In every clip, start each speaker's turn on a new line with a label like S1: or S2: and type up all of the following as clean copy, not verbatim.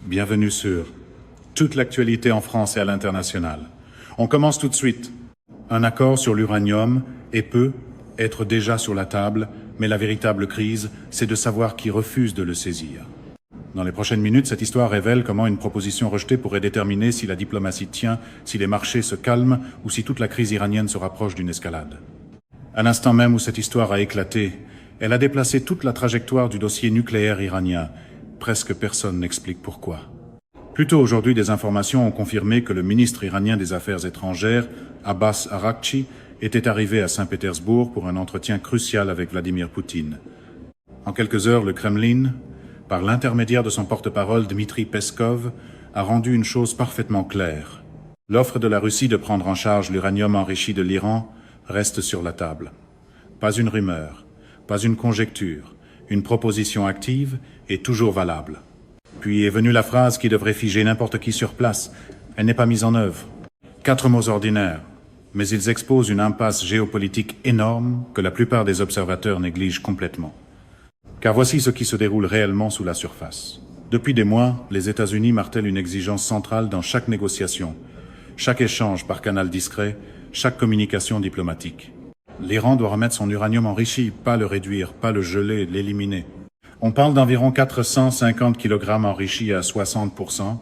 S1: Bienvenue sur toute l'actualité en France et à l'international. On commence tout de suite. Un accord sur l'uranium peut être déjà sur la table, mais la véritable crise, c'est de savoir qui refuse de le saisir. Dans les prochaines minutes, cette histoire révèle comment une proposition rejetée pourrait déterminer si la diplomatie tient, si les marchés se calment ou si toute la crise iranienne se rapproche d'une escalade. À l'instant même où cette histoire a éclaté, elle a déplacé toute la trajectoire du dossier nucléaire iranien. Presque personne n'explique pourquoi. Plus tôt aujourd'hui, des informations ont confirmé que le ministre iranien des Affaires étrangères, Abbas Araghchi, était arrivé à Saint-Pétersbourg pour un entretien crucial avec Vladimir Poutine. En quelques heures, le Kremlin, par l'intermédiaire de son porte-parole Dmitri Peskov, a rendu une chose parfaitement claire. L'offre de la Russie de prendre en charge l'uranium enrichi de l'Iran reste sur la table. Pas une rumeur, pas une conjecture, une proposition active et toujours valable. Puis est venue la phrase qui devrait figer n'importe qui sur place. Elle n'est pas mise en œuvre. 4 mots ordinaires, mais ils exposent une impasse géopolitique énorme que la plupart des observateurs négligent complètement. Car voici ce qui se déroule réellement sous la surface. Depuis des mois, les États-Unis martèlent une exigence centrale dans chaque négociation, chaque échange par canal discret, chaque communication diplomatique. L'Iran doit remettre son uranium enrichi, pas le réduire, pas le geler, l'éliminer. On parle d'environ 450 kg enrichis à 60%,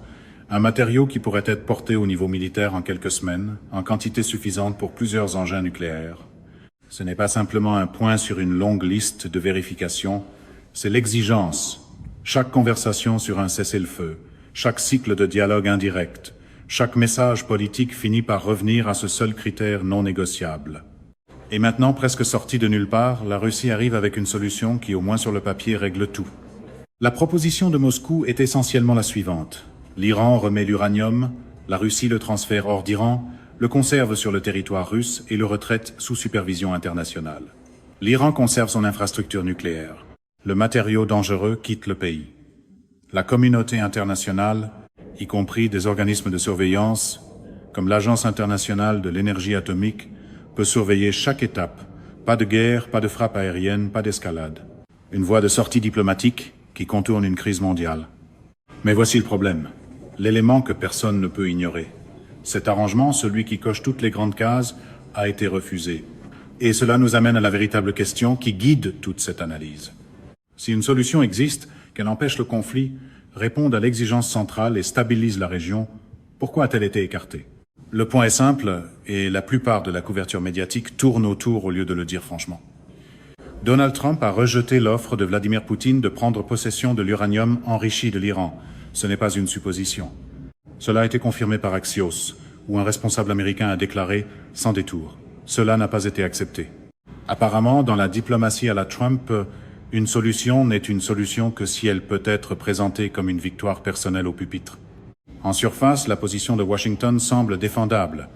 S1: un matériau qui pourrait être porté au niveau militaire en quelques semaines, en quantité suffisante pour plusieurs engins nucléaires. Ce n'est pas simplement un point sur une longue liste de vérifications, c'est l'exigence. Chaque conversation sur un cessez-le-feu, chaque cycle de dialogue indirect, chaque message politique finit par revenir à ce seul critère non négociable. Et maintenant, presque sortie de nulle part, la Russie arrive avec une solution qui, au moins sur le papier, règle tout. La proposition de Moscou est essentiellement la suivante. L'Iran remet l'uranium, la Russie le transfère hors d'Iran, le conserve sur le territoire russe et le retraite sous supervision internationale. L'Iran conserve son infrastructure nucléaire. Le matériau dangereux quitte le pays. La communauté internationale, y compris des organismes de surveillance, comme l'Agence internationale de l'énergie atomique, peut surveiller chaque étape. Pas de guerre, pas de frappe aérienne, pas d'escalade. Une voie de sortie diplomatique qui contourne une crise mondiale. Mais voici le problème. L'élément que personne ne peut ignorer. Cet arrangement, celui qui coche toutes les grandes cases, a été refusé. Et cela nous amène à la véritable question qui guide toute cette analyse. Si une solution existe, qu'elle empêche le conflit, réponde à l'exigence centrale et stabilise la région, pourquoi a-t-elle été écartée ? Le point est simple, et la plupart de la couverture médiatique tourne autour au lieu de le dire franchement. Donald Trump a rejeté l'offre de Vladimir Poutine de prendre possession de l'uranium enrichi de l'Iran. Ce n'est pas une supposition. Cela a été confirmé par Axios, où un responsable américain a déclaré « sans détour ». Cela n'a pas été accepté. Apparemment, dans la diplomatie à la Trump, une solution n'est une solution que si elle peut être présentée comme une victoire personnelle au pupitre. En surface, la position de Washington semble défendable.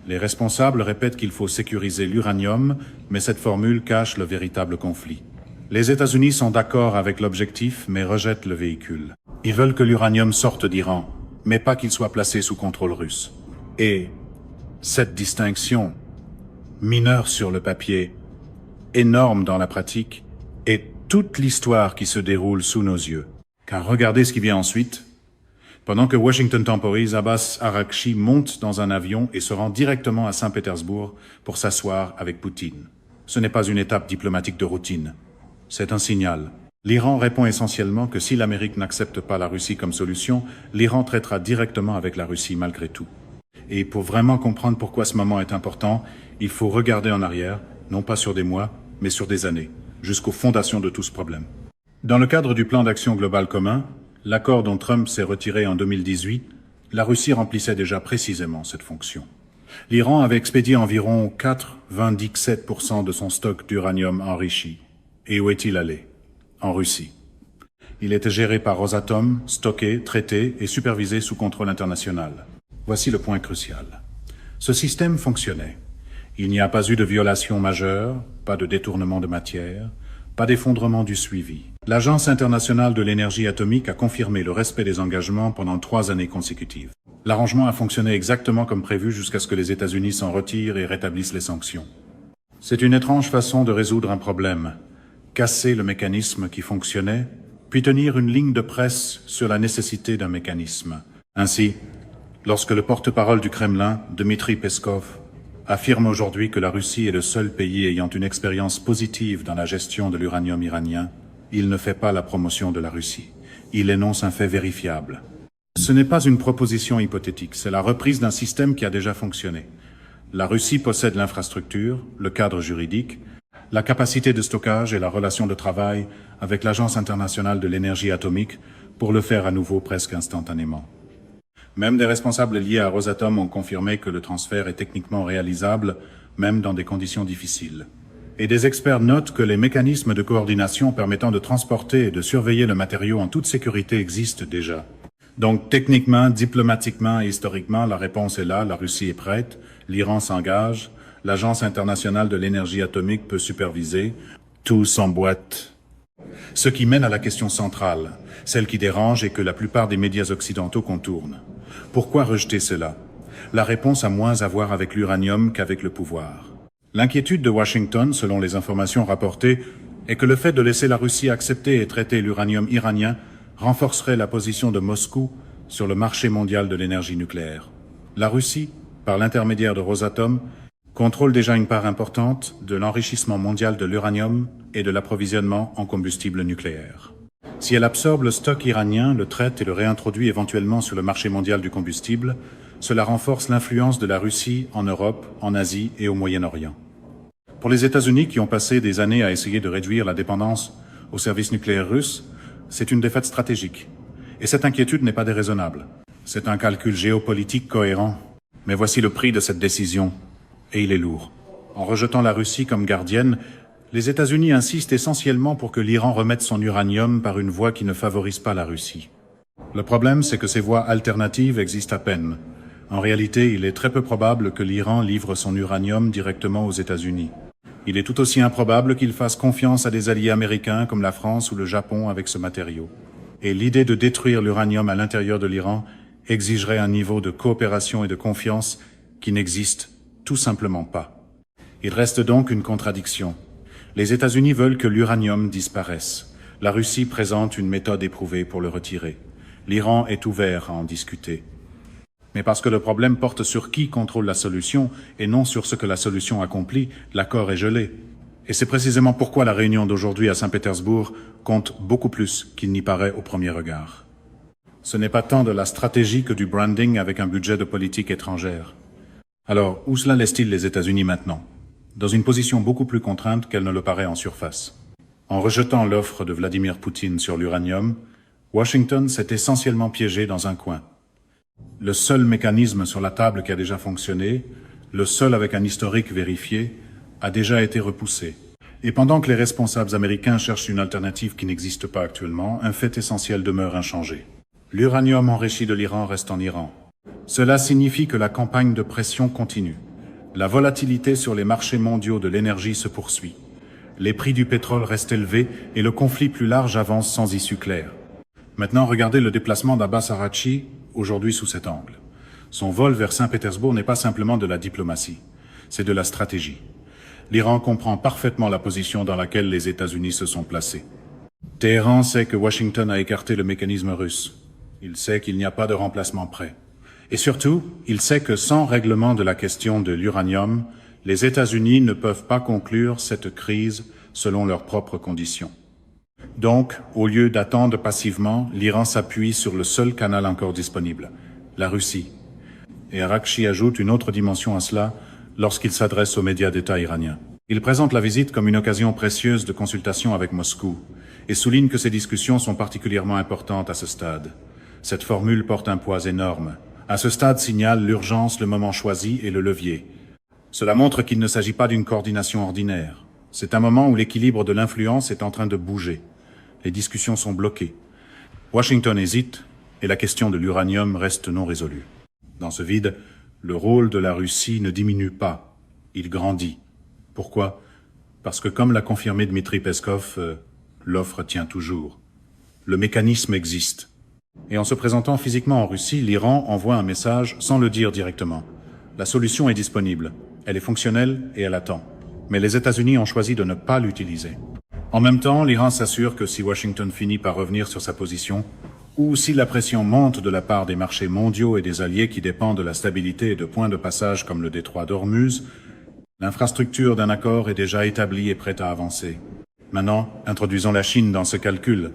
S1: Les responsables répètent qu'il faut sécuriser l'uranium, mais cette formule cache le véritable conflit. Les États-Unis sont d'accord avec l'objectif, mais rejettent le véhicule. Ils veulent que l'uranium sorte d'Iran, mais pas qu'il soit placé sous contrôle russe. Et cette distinction, mineure sur le papier, énorme dans la pratique, est toute l'histoire qui se déroule sous nos yeux. Car regardez ce qui vient ensuite. Pendant que Washington temporise, Abbas Araghchi monte dans un avion et se rend directement à Saint-Pétersbourg pour s'asseoir avec Poutine. Ce n'est pas une étape diplomatique de routine. C'est un signal. L'Iran répond essentiellement que si l'Amérique n'accepte pas la Russie comme solution, l'Iran traitera directement avec la Russie malgré tout. Et pour vraiment comprendre pourquoi ce moment est important, il faut regarder en arrière, non pas sur des mois, mais sur des années, jusqu'aux fondations de tout ce problème. Dans le cadre du plan d'action global commun, l'accord dont Trump s'est retiré en 2018, la Russie remplissait déjà précisément cette fonction. L'Iran avait expédié environ 97% de son stock d'uranium enrichi. Et où est-il allé? En Russie. Il était géré par Rosatom, stocké, traité et supervisé sous contrôle international. Voici le point crucial. Ce système fonctionnait. Il n'y a pas eu de violation majeure, pas de détournement de matière, pas d'effondrement du suivi. L'Agence internationale de l'énergie atomique a confirmé le respect des engagements pendant 3 années consécutives. L'arrangement a fonctionné exactement comme prévu jusqu'à ce que les États-Unis s'en retirent et rétablissent les sanctions. C'est une étrange façon de résoudre un problème. Casser le mécanisme qui fonctionnait puis tenir une ligne de presse sur la nécessité d'un mécanisme. Ainsi, lorsque le porte-parole du Kremlin, Dmitri Peskov, affirme aujourd'hui que la Russie est le seul pays ayant une expérience positive dans la gestion de l'uranium iranien, il ne fait pas la promotion de la Russie. Il énonce un fait vérifiable. Ce n'est pas une proposition hypothétique, c'est la reprise d'un système qui a déjà fonctionné. La Russie possède l'infrastructure, le cadre juridique, la capacité de stockage et la relation de travail avec l'Agence internationale de l'énergie atomique pour le faire à nouveau presque instantanément. Même des responsables liés à Rosatom ont confirmé que le transfert est techniquement réalisable, même dans des conditions difficiles. Et des experts notent que les mécanismes de coordination permettant de transporter et de surveiller le matériau en toute sécurité existent déjà. Donc techniquement, diplomatiquement et historiquement, la réponse est là, la Russie est prête, l'Iran s'engage, l'Agence internationale de l'énergie atomique peut superviser, tout s'emboîte. Ce qui mène à la question centrale, celle qui dérange et que la plupart des médias occidentaux contournent. Pourquoi rejeter cela? La réponse a moins à voir avec l'uranium qu'avec le pouvoir. L'inquiétude de Washington, selon les informations rapportées, est que le fait de laisser la Russie accepter et traiter l'uranium iranien renforcerait la position de Moscou sur le marché mondial de l'énergie nucléaire. La Russie, par l'intermédiaire de Rosatom, contrôle déjà une part importante de l'enrichissement mondial de l'uranium et de l'approvisionnement en combustible nucléaire. Si elle absorbe le stock iranien, le traite et le réintroduit éventuellement sur le marché mondial du combustible, cela renforce l'influence de la Russie en Europe, en Asie et au Moyen-Orient. Pour les États-Unis qui ont passé des années à essayer de réduire la dépendance au service nucléaire russe, c'est une défaite stratégique. Et cette inquiétude n'est pas déraisonnable. C'est un calcul géopolitique cohérent. Mais voici le prix de cette décision. Et il est lourd. En rejetant la Russie comme gardienne, les États-Unis insistent essentiellement pour que l'Iran remette son uranium par une voie qui ne favorise pas la Russie. Le problème, c'est que ces voies alternatives existent à peine. En réalité, il est très peu probable que l'Iran livre son uranium directement aux États-Unis. Il est tout aussi improbable qu'il fasse confiance à des alliés américains comme la France ou le Japon avec ce matériau. Et l'idée de détruire l'uranium à l'intérieur de l'Iran exigerait un niveau de coopération et de confiance qui n'existe tout simplement pas. Il reste donc une contradiction. Les États-Unis veulent que l'uranium disparaisse. La Russie présente une méthode éprouvée pour le retirer. L'Iran est ouvert à en discuter. Mais parce que le problème porte sur qui contrôle la solution et non sur ce que la solution accomplit, l'accord est gelé. Et c'est précisément pourquoi la réunion d'aujourd'hui à Saint-Pétersbourg compte beaucoup plus qu'il n'y paraît au premier regard. Ce n'est pas tant de la stratégie que du branding avec un budget de politique étrangère. Alors, où cela laisse-t-il les États-Unis maintenant? Dans une position beaucoup plus contrainte qu'elle ne le paraît en surface. En rejetant l'offre de Vladimir Poutine sur l'uranium, Washington s'est essentiellement piégé dans un coin. Le seul mécanisme sur la table qui a déjà fonctionné, le seul avec un historique vérifié, a déjà été repoussé. Et pendant que les responsables américains cherchent une alternative qui n'existe pas actuellement, un fait essentiel demeure inchangé. L'uranium enrichi de l'Iran reste en Iran. Cela signifie que la campagne de pression continue. La volatilité sur les marchés mondiaux de l'énergie se poursuit. Les prix du pétrole restent élevés et le conflit plus large avance sans issue claire. Maintenant, regardez le déplacement d'Abbas Araghchi aujourd'hui sous cet angle. Son vol vers Saint-Pétersbourg n'est pas simplement de la diplomatie, c'est de la stratégie. L'Iran comprend parfaitement la position dans laquelle les États-Unis se sont placés. Téhéran sait que Washington a écarté le mécanisme russe. Il sait qu'il n'y a pas de remplacement prêt. Et surtout, il sait que sans règlement de la question de l'uranium, les États-Unis ne peuvent pas conclure cette crise selon leurs propres conditions. Donc, au lieu d'attendre passivement, l'Iran s'appuie sur le seul canal encore disponible, la Russie. Et Araghchi ajoute une autre dimension à cela lorsqu'il s'adresse aux médias d'État iraniens. Il présente la visite comme une occasion précieuse de consultation avec Moscou et souligne que ces discussions sont particulièrement importantes à ce stade. Cette formule porte un poids énorme. À ce stade signale l'urgence, le moment choisi et le levier. Cela montre qu'il ne s'agit pas d'une coordination ordinaire. C'est un moment où l'équilibre de l'influence est en train de bouger. Les discussions sont bloquées. Washington hésite et la question de l'uranium reste non résolue. Dans ce vide, le rôle de la Russie ne diminue pas, il grandit. Pourquoi? Parce que comme l'a confirmé Dmitri Peskov, l'offre tient toujours. Le mécanisme existe. Et en se présentant physiquement en Russie, l'Iran envoie un message sans le dire directement. La solution est disponible, elle est fonctionnelle et elle attend. Mais les États-Unis ont choisi de ne pas l'utiliser. En même temps, l'Iran s'assure que si Washington finit par revenir sur sa position, ou si la pression monte de la part des marchés mondiaux et des alliés qui dépendent de la stabilité et de points de passage comme le détroit d'Ormuz, l'infrastructure d'un accord est déjà établie et prête à avancer. Maintenant, introduisons la Chine dans ce calcul,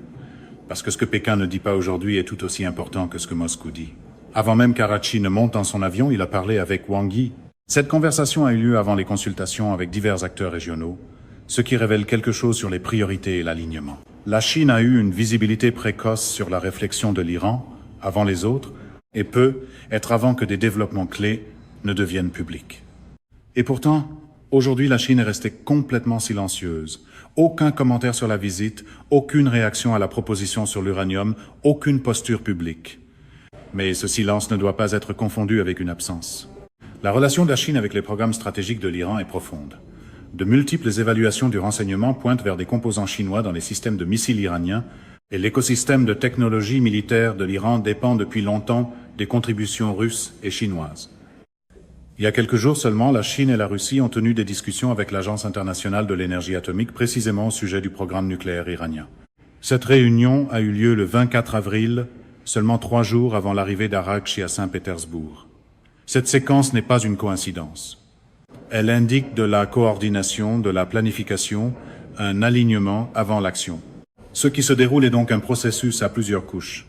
S1: parce que ce que Pékin ne dit pas aujourd'hui est tout aussi important que ce que Moscou dit. Avant même qu'Arachi ne monte dans son avion, il a parlé avec Wang Yi. Cette conversation a eu lieu avant les consultations avec divers acteurs régionaux, ce qui révèle quelque chose sur les priorités et l'alignement. La Chine a eu une visibilité précoce sur la réflexion de l'Iran, avant les autres, et peut être avant que des développements clés ne deviennent publics. Et pourtant, aujourd'hui, la Chine est restée complètement silencieuse. Aucun commentaire sur la visite, aucune réaction à la proposition sur l'uranium, aucune posture publique. Mais ce silence ne doit pas être confondu avec une absence. La relation de la Chine avec les programmes stratégiques de l'Iran est profonde. De multiples évaluations du renseignement pointent vers des composants chinois dans les systèmes de missiles iraniens et l'écosystème de technologie militaire de l'Iran dépend depuis longtemps des contributions russes et chinoises. Il y a quelques jours seulement, la Chine et la Russie ont tenu des discussions avec l'Agence internationale de l'énergie atomique précisément au sujet du programme nucléaire iranien. Cette réunion a eu lieu le 24 avril, seulement 3 jours avant l'arrivée d'Araghchi à Saint-Pétersbourg. Cette séquence n'est pas une coïncidence. Elle indique de la coordination, de la planification, un alignement avant l'action. Ce qui se déroule est donc un processus à plusieurs couches.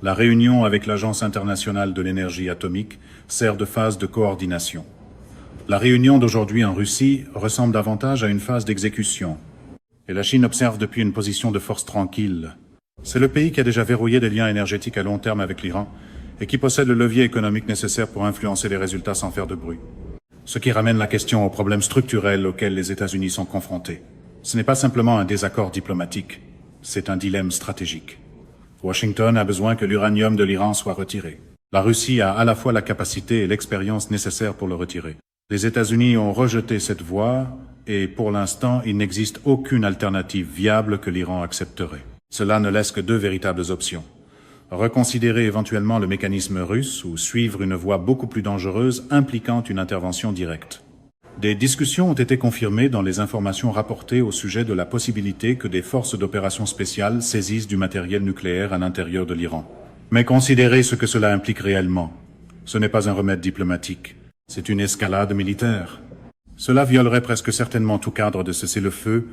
S1: La réunion avec l'Agence internationale de l'énergie atomique sert de phase de coordination. La réunion d'aujourd'hui en Russie ressemble davantage à une phase d'exécution. Et la Chine observe depuis une position de force tranquille. C'est le pays qui a déjà verrouillé des liens énergétiques à long terme avec l'Iran et qui possède le levier économique nécessaire pour influencer les résultats sans faire de bruit. Ce qui ramène la question aux problèmes structurels auxquels les États-Unis sont confrontés. Ce n'est pas simplement un désaccord diplomatique, c'est un dilemme stratégique. Washington a besoin que l'uranium de l'Iran soit retiré. La Russie a à la fois la capacité et l'expérience nécessaires pour le retirer. Les États-Unis ont rejeté cette voie et pour l'instant, il n'existe aucune alternative viable que l'Iran accepterait. Cela ne laisse que 2 véritables options. Reconsidérer éventuellement le mécanisme russe ou suivre une voie beaucoup plus dangereuse impliquant une intervention directe. Des discussions ont été confirmées dans les informations rapportées au sujet de la possibilité que des forces d'opération spéciales saisissent du matériel nucléaire à l'intérieur de l'Iran. Mais considérez ce que cela implique réellement. Ce n'est pas un remède diplomatique, c'est une escalade militaire. Cela violerait presque certainement tout cadre de cessez-le-feu,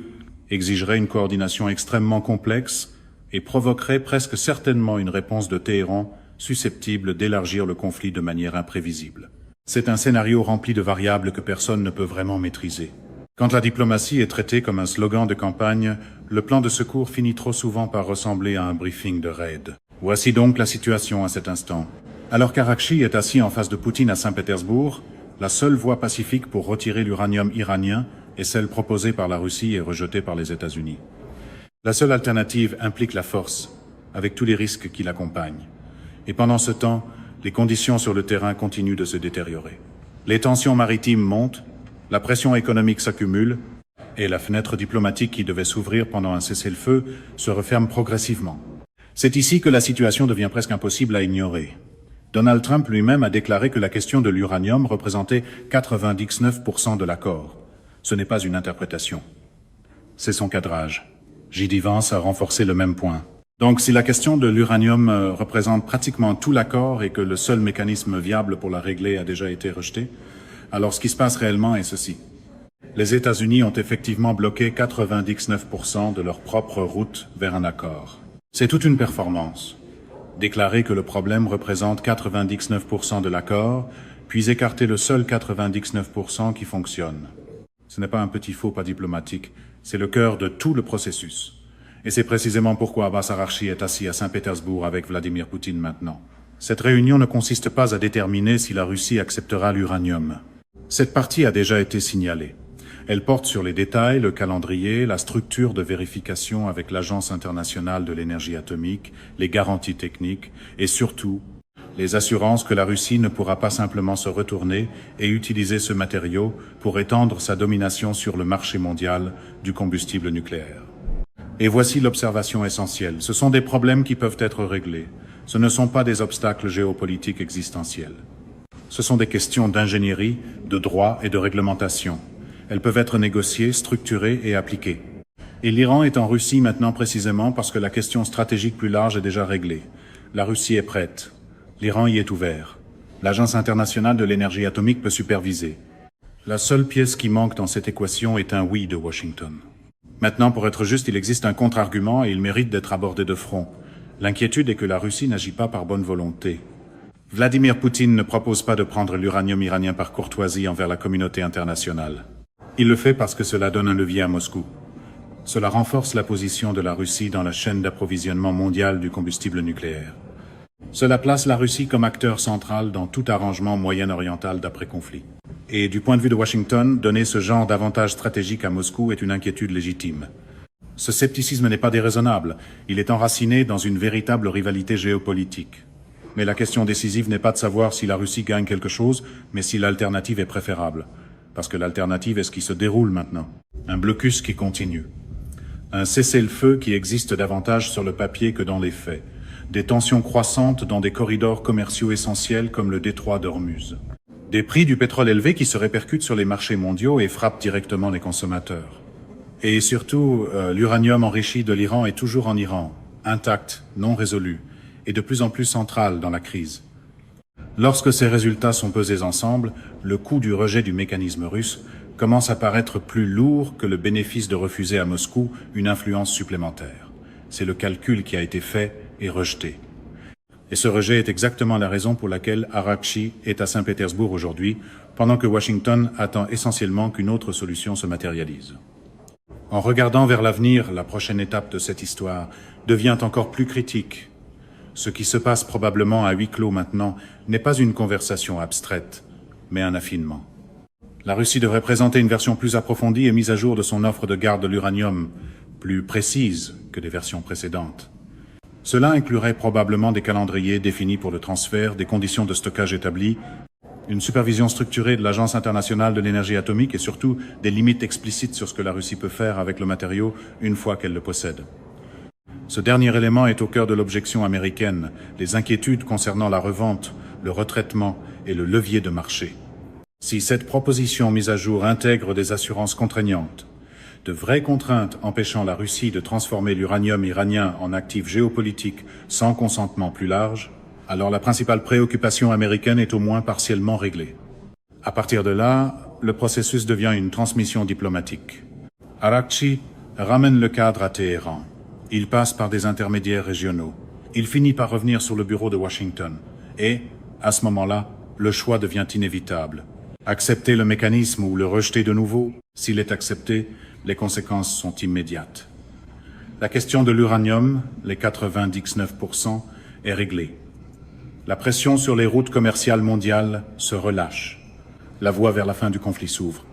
S1: exigerait une coordination extrêmement complexe et provoquerait presque certainement une réponse de Téhéran susceptible d'élargir le conflit de manière imprévisible. C'est un scénario rempli de variables que personne ne peut vraiment maîtriser. Quand la diplomatie est traitée comme un slogan de campagne, le plan de secours finit trop souvent par ressembler à un briefing de raid. Voici donc la situation à cet instant. Alors qu'Araghchi est assis en face de Poutine à Saint-Pétersbourg, la seule voie pacifique pour retirer l'uranium iranien est celle proposée par la Russie et rejetée par les États-Unis. La seule alternative implique la force, avec tous les risques qui l'accompagnent. Et pendant ce temps, les conditions sur le terrain continuent de se détériorer. Les tensions maritimes montent, la pression économique s'accumule, et la fenêtre diplomatique qui devait s'ouvrir pendant un cessez-le-feu se referme progressivement. C'est ici que la situation devient presque impossible à ignorer. Donald Trump lui-même a déclaré que la question de l'uranium représentait 99% de l'accord. Ce n'est pas une interprétation. C'est son cadrage. J.D. Vance a renforcé le même point. Donc si la question de l'uranium représente pratiquement tout l'accord et que le seul mécanisme viable pour la régler a déjà été rejeté, alors ce qui se passe réellement est ceci. Les États-Unis ont effectivement bloqué 99% de leur propre route vers un accord. C'est toute une performance. Déclarer que le problème représente 99% de l'accord, puis écarter le seul 99% qui fonctionne. Ce n'est pas un petit faux pas diplomatique, c'est le cœur de tout le processus. Et c'est précisément pourquoi Abbas Araghchi est assis à Saint-Pétersbourg avec Vladimir Poutine maintenant. Cette réunion ne consiste pas à déterminer si la Russie acceptera l'uranium. Cette partie a déjà été signalée. Elle porte sur les détails, le calendrier, la structure de vérification avec l'Agence internationale de l'énergie atomique, les garanties techniques et surtout les assurances que la Russie ne pourra pas simplement se retourner et utiliser ce matériau pour étendre sa domination sur le marché mondial du combustible nucléaire. Et voici l'observation essentielle. Ce sont des problèmes qui peuvent être réglés. Ce ne sont pas des obstacles géopolitiques existentiels. Ce sont des questions d'ingénierie, de droit et de réglementation. Elles peuvent être négociées, structurées et appliquées. Et l'Iran est en Russie maintenant précisément parce que la question stratégique plus large est déjà réglée. La Russie est prête. L'Iran y est ouvert. L'Agence internationale de l'énergie atomique peut superviser. La seule pièce qui manque dans cette équation est un oui de Washington. Maintenant, pour être juste, il existe un contre-argument et il mérite d'être abordé de front. L'inquiétude est que la Russie n'agit pas par bonne volonté. Vladimir Poutine ne propose pas de prendre l'uranium iranien par courtoisie envers la communauté internationale. Il le fait parce que cela donne un levier à Moscou. Cela renforce la position de la Russie dans la chaîne d'approvisionnement mondiale du combustible nucléaire. Cela place la Russie comme acteur central dans tout arrangement moyen-oriental d'après-conflit. Et du point de vue de Washington, donner ce genre d'avantage stratégique à Moscou est une inquiétude légitime. Ce scepticisme n'est pas déraisonnable, il est enraciné dans une véritable rivalité géopolitique. Mais la question décisive n'est pas de savoir si la Russie gagne quelque chose, mais si l'alternative est préférable. Parce que l'alternative est ce qui se déroule maintenant. Un blocus qui continue. Un cessez-le-feu qui existe davantage sur le papier que dans les faits. Des tensions croissantes dans des corridors commerciaux essentiels comme le détroit d'Ormuz. Des prix du pétrole élevés qui se répercutent sur les marchés mondiaux et frappent directement les consommateurs. Et surtout, l'uranium enrichi de l'Iran est toujours en Iran, intact, non résolu, et de plus en plus central dans la crise. Lorsque ces résultats sont pesés ensemble, le coût du rejet du mécanisme russe commence à paraître plus lourd que le bénéfice de refuser à Moscou une influence supplémentaire. C'est le calcul qui a été fait et rejeté. Et ce rejet est exactement la raison pour laquelle Arakchi est à Saint-Pétersbourg aujourd'hui, pendant que Washington attend essentiellement qu'une autre solution se matérialise. En regardant vers l'avenir, la prochaine étape de cette histoire devient encore plus critique. Ce qui se passe probablement à huis clos maintenant n'est pas une conversation abstraite, mais un affinement. La Russie devrait présenter une version plus approfondie et mise à jour de son offre de garde de l'uranium, plus précise que les versions précédentes. Cela inclurait probablement des calendriers définis pour le transfert, des conditions de stockage établies, une supervision structurée de l'Agence internationale de l'énergie atomique et surtout des limites explicites sur ce que la Russie peut faire avec le matériau une fois qu'elle le possède. Ce dernier élément est au cœur de l'objection américaine, les inquiétudes concernant la revente, le retraitement et le levier de marché. Si cette proposition mise à jour intègre des assurances contraignantes, de vraies contraintes empêchant la Russie de transformer l'uranium iranien en actif géopolitique sans consentement plus large, alors la principale préoccupation américaine est au moins partiellement réglée. À partir de là, le processus devient une transmission diplomatique. Arakchi ramène le cadre à Téhéran. Il passe par des intermédiaires régionaux. Il finit par revenir sur le bureau de Washington. Et, à ce moment-là, le choix devient inévitable. Accepter le mécanisme ou le rejeter de nouveau, s'il est accepté, les conséquences sont immédiates. La question de l'uranium, les 99%, est réglée. La pression sur les routes commerciales mondiales se relâche. La voie vers la fin du conflit s'ouvre.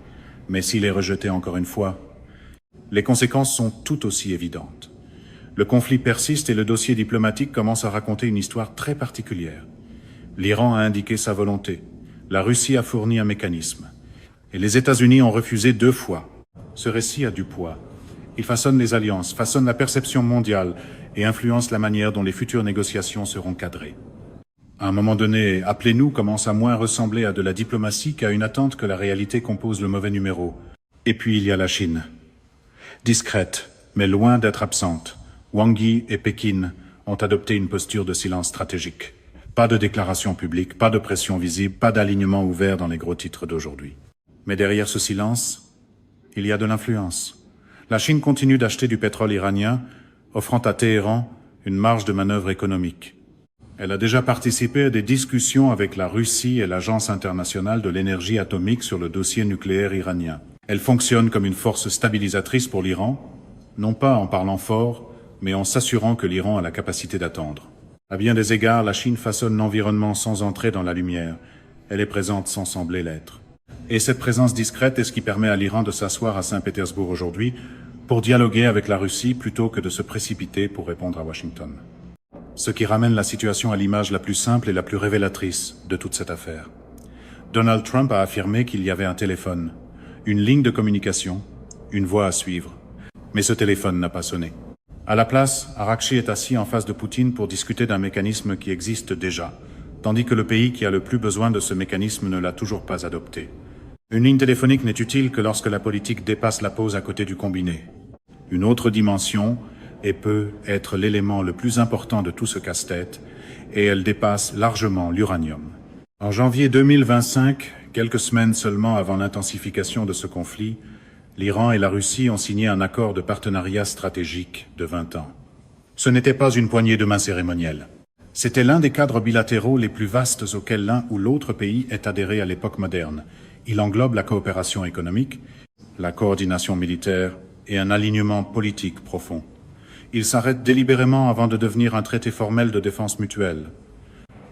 S1: Mais s'il est rejeté encore une fois, les conséquences sont tout aussi évidentes. Le conflit persiste et le dossier diplomatique commence à raconter une histoire très particulière. L'Iran a indiqué sa volonté. La Russie a fourni un mécanisme. Et les États-Unis ont refusé 2 fois. Ce récit a du poids. Il façonne les alliances, façonne la perception mondiale et influence la manière dont les futures négociations seront cadrées. À un moment donné, appelez-nous commence à moins ressembler à de la diplomatie qu'à une attente que la réalité compose le mauvais numéro. Et puis il y a la Chine. Discrète, mais loin d'être absente. Wang Yi et Pékin ont adopté une posture de silence stratégique. Pas de déclaration publique, pas de pression visible, pas d'alignement ouvert dans les gros titres d'aujourd'hui. Mais derrière ce silence, il y a de l'influence. La Chine continue d'acheter du pétrole iranien, offrant à Téhéran une marge de manœuvre économique. Elle a déjà participé à des discussions avec la Russie et l'Agence internationale de l'énergie atomique sur le dossier nucléaire iranien. Elle fonctionne comme une force stabilisatrice pour l'Iran, non pas en parlant fort, mais en s'assurant que l'Iran a la capacité d'attendre. À bien des égards, la Chine façonne l'environnement sans entrer dans la lumière. Elle est présente sans sembler l'être. Et cette présence discrète est ce qui permet à l'Iran de s'asseoir à Saint-Pétersbourg aujourd'hui pour dialoguer avec la Russie plutôt que de se précipiter pour répondre à Washington. Ce qui ramène la situation à l'image la plus simple et la plus révélatrice de toute cette affaire. Donald Trump a affirmé qu'il y avait un téléphone, une ligne de communication, une voie à suivre. Mais ce téléphone n'a pas sonné. À la place, Arakchi est assis en face de Poutine pour discuter d'un mécanisme qui existe déjà, tandis que le pays qui a le plus besoin de ce mécanisme ne l'a toujours pas adopté. Une ligne téléphonique n'est utile que lorsque la politique dépasse la pause à côté du combiné. une autre dimension et peut être l'élément le plus important de tout ce casse-tête, et elle dépasse largement l'uranium. En janvier 2025, quelques semaines seulement avant l'intensification de ce conflit, l'Iran et la Russie ont signé un accord de partenariat stratégique de 20 ans. Ce n'était pas une poignée de main cérémonielle. C'était l'un des cadres bilatéraux les plus vastes auxquels l'un ou l'autre pays est adhéré à l'époque moderne. Il englobe la coopération économique, la coordination militaire et un alignement politique profond. Il s'arrête délibérément avant de devenir un traité formel de défense mutuelle.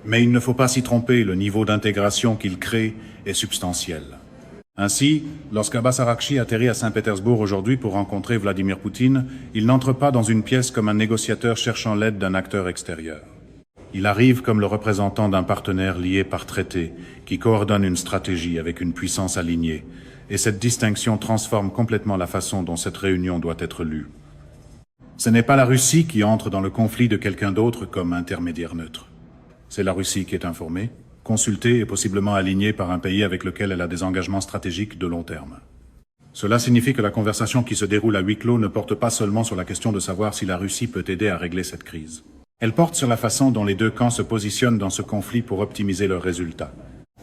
S1: Mais il ne faut pas s'y tromper, le niveau d'intégration qu'il crée est substantiel. Ainsi, lorsqu'Abbas Araghchi atterrit à Saint-Pétersbourg aujourd'hui pour rencontrer Vladimir Poutine, il n'entre pas dans une pièce comme un négociateur cherchant l'aide d'un acteur extérieur. Il arrive comme le représentant d'un partenaire lié par traité, qui coordonne une stratégie avec une puissance alignée, et cette distinction transforme complètement la façon dont cette réunion doit être lue. Ce n'est pas la Russie qui entre dans le conflit de quelqu'un d'autre comme intermédiaire neutre. C'est la Russie qui est informée, consultée et possiblement alignée par un pays avec lequel elle a des engagements stratégiques de long terme. Cela signifie que la conversation qui se déroule à huis clos ne porte pas seulement sur la question de savoir si la Russie peut aider à régler cette crise. Elle porte sur la façon dont les deux camps se positionnent dans ce conflit pour optimiser leurs résultats.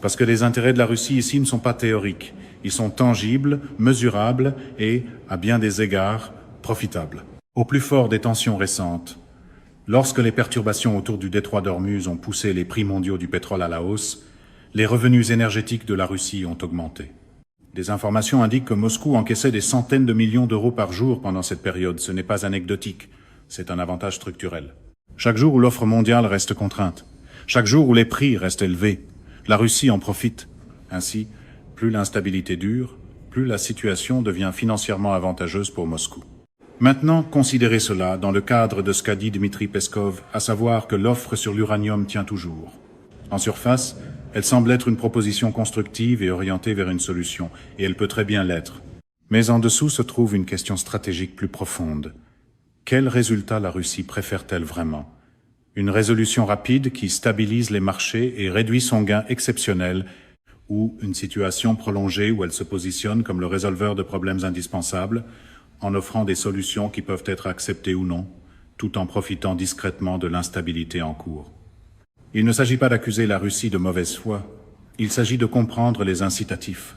S1: Parce que les intérêts de la Russie ici ne sont pas théoriques, ils sont tangibles, mesurables et, à bien des égards, profitables. Au plus fort des tensions récentes, lorsque les perturbations autour du détroit d'Ormuz ont poussé les prix mondiaux du pétrole à la hausse, les revenus énergétiques de la Russie ont augmenté. Des informations indiquent que Moscou encaissait des centaines de millions d'euros par jour pendant cette période. Ce n'est pas anecdotique, c'est un avantage structurel. Chaque jour où l'offre mondiale reste contrainte, chaque jour où les prix restent élevés, la Russie en profite. Ainsi, plus l'instabilité dure, plus la situation devient financièrement avantageuse pour Moscou. Maintenant, considérez cela dans le cadre de ce qu'a dit Dmitri Peskov, à savoir que l'offre sur l'uranium tient toujours. En surface, elle semble être une proposition constructive et orientée vers une solution, et elle peut très bien l'être. Mais en dessous se trouve une question stratégique plus profonde. Quel résultat la Russie préfère-t-elle vraiment? Une résolution rapide qui stabilise les marchés et réduit son gain exceptionnel, ou une situation prolongée où elle se positionne comme le résolveur de problèmes indispensables, en offrant des solutions qui peuvent être acceptées ou non, tout en profitant discrètement de l'instabilité en cours. Il ne s'agit pas d'accuser la Russie de mauvaise foi, il s'agit de comprendre les incitatifs.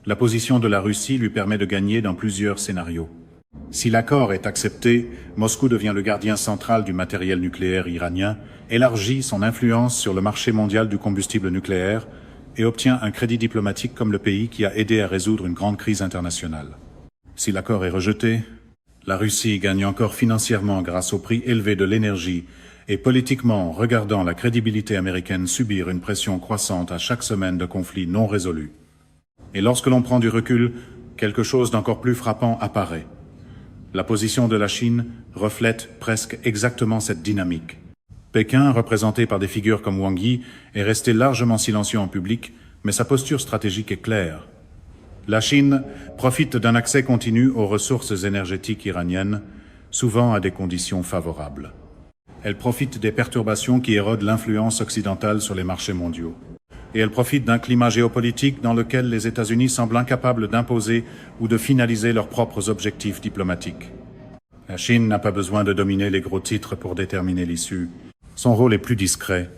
S1: La position de la Russie lui permet de gagner dans plusieurs scénarios. Si l'accord est accepté, Moscou devient le gardien central du matériel nucléaire iranien, élargit son influence sur le marché mondial du combustible nucléaire et obtient un crédit diplomatique comme le pays qui a aidé à résoudre une grande crise internationale. Si l'accord est rejeté, la Russie gagne encore financièrement grâce au prix élevé de l'énergie et politiquement, regardant la crédibilité américaine subir une pression croissante à chaque semaine de conflits non résolus. Et lorsque l'on prend du recul, quelque chose d'encore plus frappant apparaît. La position de la Chine reflète presque exactement cette dynamique. Pékin, représenté par des figures comme Wang Yi, est resté largement silencieux en public, mais sa posture stratégique est claire. La Chine profite d'un accès continu aux ressources énergétiques iraniennes, souvent à des conditions favorables. Elle profite des perturbations qui érodent l'influence occidentale sur les marchés mondiaux. Et elle profite d'un climat géopolitique dans lequel les États-Unis semblent incapables d'imposer ou de finaliser leurs propres objectifs diplomatiques. La Chine n'a pas besoin de dominer les gros titres pour déterminer l'issue. Son rôle est plus discret,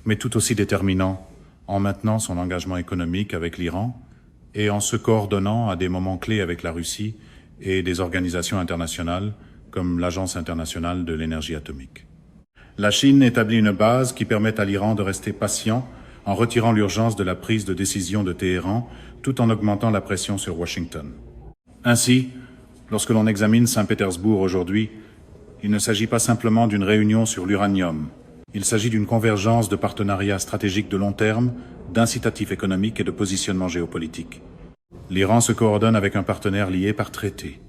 S1: mais tout aussi déterminant, en maintenant son engagement économique avec l'Iran et en se coordonnant à des moments clés avec la Russie et des organisations internationales comme l'Agence internationale de l'énergie atomique. La Chine établit une base qui permet à l'Iran de rester patient en retirant l'urgence de la prise de décision de Téhéran tout en augmentant la pression sur Washington. Ainsi, lorsque l'on examine Saint-Pétersbourg aujourd'hui, il ne s'agit pas simplement d'une réunion sur l'uranium. Il s'agit d'une convergence de partenariats stratégiques de long terme, d'incitatifs économiques et de positionnement géopolitique. L'Iran se coordonne avec un partenaire lié par traité.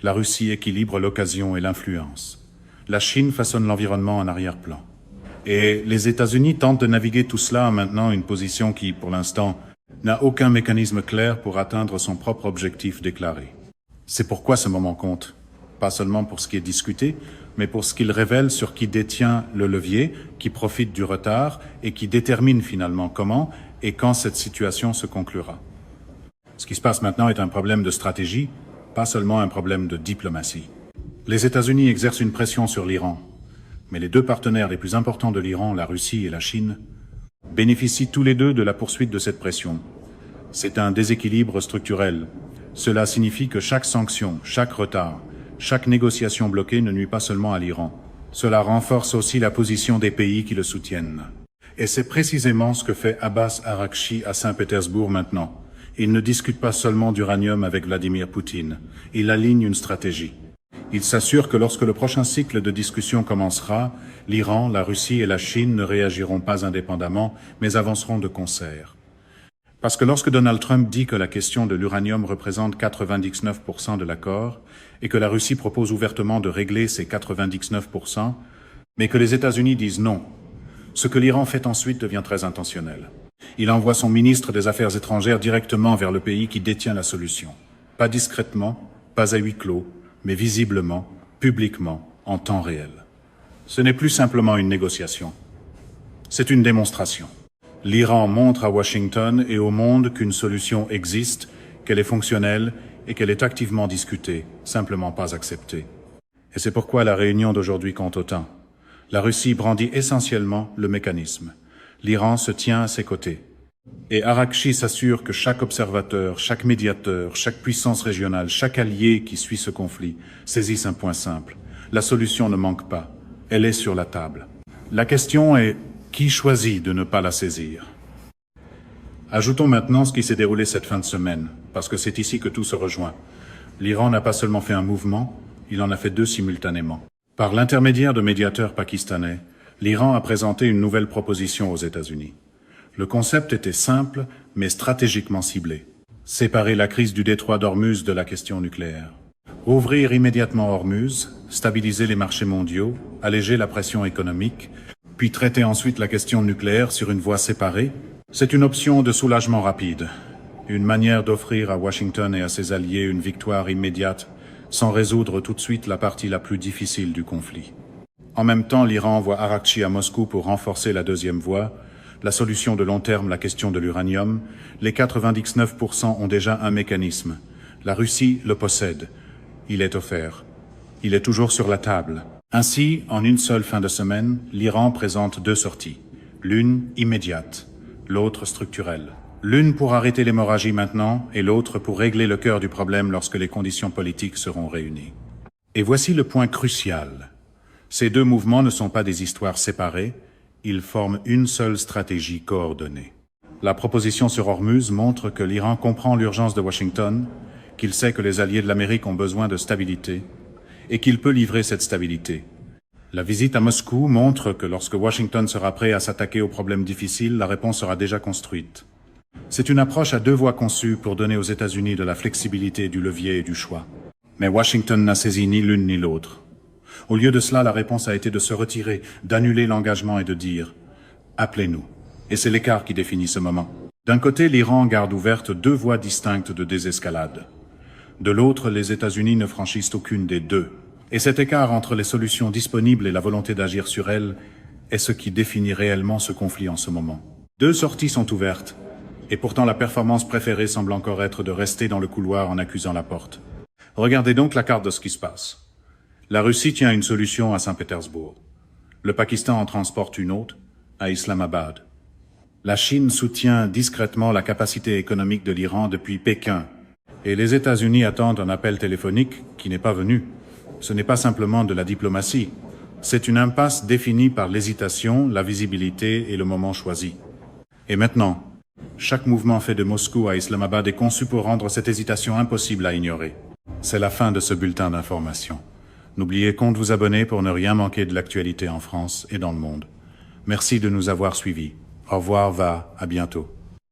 S1: La Russie équilibre l'occasion et l'influence. La Chine façonne l'environnement en arrière-plan. Et les États-Unis tentent de naviguer tout cela en maintenant une position qui, pour l'instant, n'a aucun mécanisme clair pour atteindre son propre objectif déclaré. C'est pourquoi ce moment compte, pas seulement pour ce qui est discuté, mais pour ce qu'il révèle sur qui détient le levier, qui profite du retard et qui détermine finalement comment et quand cette situation se conclura. Ce qui se passe maintenant est un problème de stratégie, pas seulement un problème de diplomatie. Les États-Unis exercent une pression sur l'Iran, mais les deux partenaires les plus importants de l'Iran, la Russie et la Chine, bénéficient tous les deux de la poursuite de cette pression. C'est un déséquilibre structurel. Cela signifie que chaque sanction, chaque retard, chaque négociation bloquée ne nuit pas seulement à l'Iran. Cela renforce aussi la position des pays qui le soutiennent. Et c'est précisément ce que fait Abbas Araghchi à Saint-Pétersbourg maintenant. Il ne discute pas seulement d'uranium avec Vladimir Poutine. Il aligne une stratégie. Il s'assure que lorsque le prochain cycle de discussion commencera, l'Iran, la Russie et la Chine ne réagiront pas indépendamment, mais avanceront de concert. Parce que lorsque Donald Trump dit que la question de l'uranium représente 99% de l'accord, et que la Russie propose ouvertement de régler ces 99%, mais que les États-Unis disent non, ce que l'Iran fait ensuite devient très intentionnel. Il envoie son ministre des Affaires étrangères directement vers le pays qui détient la solution. Pas discrètement, pas à huis clos, mais visiblement, publiquement, en temps réel. Ce n'est plus simplement une négociation. C'est une démonstration. L'Iran montre à Washington et au monde qu'une solution existe, qu'elle est fonctionnelle et qu'elle est activement discutée, simplement pas acceptée. Et c'est pourquoi la réunion d'aujourd'hui compte autant. La Russie brandit essentiellement le mécanisme. L'Iran se tient à ses côtés. Et Araghchi s'assure que chaque observateur, chaque médiateur, chaque puissance régionale, chaque allié qui suit ce conflit saisisse un point simple. La solution ne manque pas. Elle est sur la table. La question est: qui choisit de ne pas la saisir? Ajoutons maintenant ce qui s'est déroulé cette fin de semaine, parce que c'est ici que tout se rejoint. L'Iran n'a pas seulement fait un mouvement, il en a fait deux simultanément. Par l'intermédiaire de médiateurs pakistanais, l'Iran a présenté une nouvelle proposition aux États-Unis. Le concept était simple, mais stratégiquement ciblé. Séparer la crise du détroit d'Ormuz de la question nucléaire. Ouvrir immédiatement Ormuz, stabiliser les marchés mondiaux, alléger la pression économique, puis traiter ensuite la question nucléaire sur une voie séparée, c'est une option de soulagement rapide, une manière d'offrir à Washington et à ses alliés une victoire immédiate, sans résoudre tout de suite la partie la plus difficile du conflit. En même temps, l'Iran envoie Araghchi à Moscou pour renforcer la deuxième voie, la solution de long terme, la question de l'uranium. Les 99% ont déjà un mécanisme. La Russie le possède. Il est offert. Il est toujours sur la table. Ainsi, en une seule fin de semaine, l'Iran présente deux sorties. L'une immédiate, l'autre structurelle. L'une pour arrêter l'hémorragie maintenant et l'autre pour régler le cœur du problème lorsque les conditions politiques seront réunies. Et voici le point crucial. Ces deux mouvements ne sont pas des histoires séparées, ils forment une seule stratégie coordonnée. La proposition sur Ormuz montre que l'Iran comprend l'urgence de Washington, qu'il sait que les alliés de l'Amérique ont besoin de stabilité, et qu'il peut livrer cette stabilité. La visite à Moscou montre que lorsque Washington sera prêt à s'attaquer aux problèmes difficiles, la réponse sera déjà construite. C'est une approche à deux voies conçue pour donner aux États-Unis de la flexibilité, du levier et du choix. Mais Washington n'a saisi ni l'une ni l'autre. Au lieu de cela, la réponse a été de se retirer, d'annuler l'engagement et de dire « appelez-nous ». Et c'est l'écart qui définit ce moment. D'un côté, l'Iran garde ouvertes deux voies distinctes de désescalade. De l'autre, les États-Unis ne franchissent aucune des deux. Et cet écart entre les solutions disponibles et la volonté d'agir sur elles est ce qui définit réellement ce conflit en ce moment. Deux sorties sont ouvertes, et pourtant la performance préférée semble encore être de rester dans le couloir en accusant la porte. Regardez donc la carte de ce qui se passe. La Russie tient une solution à Saint-Pétersbourg. Le Pakistan en transporte une autre, à Islamabad. La Chine soutient discrètement la capacité économique de l'Iran depuis Pékin. Et les États-Unis attendent un appel téléphonique qui n'est pas venu. Ce n'est pas simplement de la diplomatie. C'est une impasse définie par l'hésitation, la visibilité et le moment choisi. Et maintenant, chaque mouvement fait de Moscou à Islamabad est conçu pour rendre cette hésitation impossible à ignorer. C'est la fin de ce bulletin d'information. N'oubliez pas de vous abonner pour ne rien manquer de l'actualité en France et dans le monde. Merci de nous avoir suivis. Au revoir, à bientôt.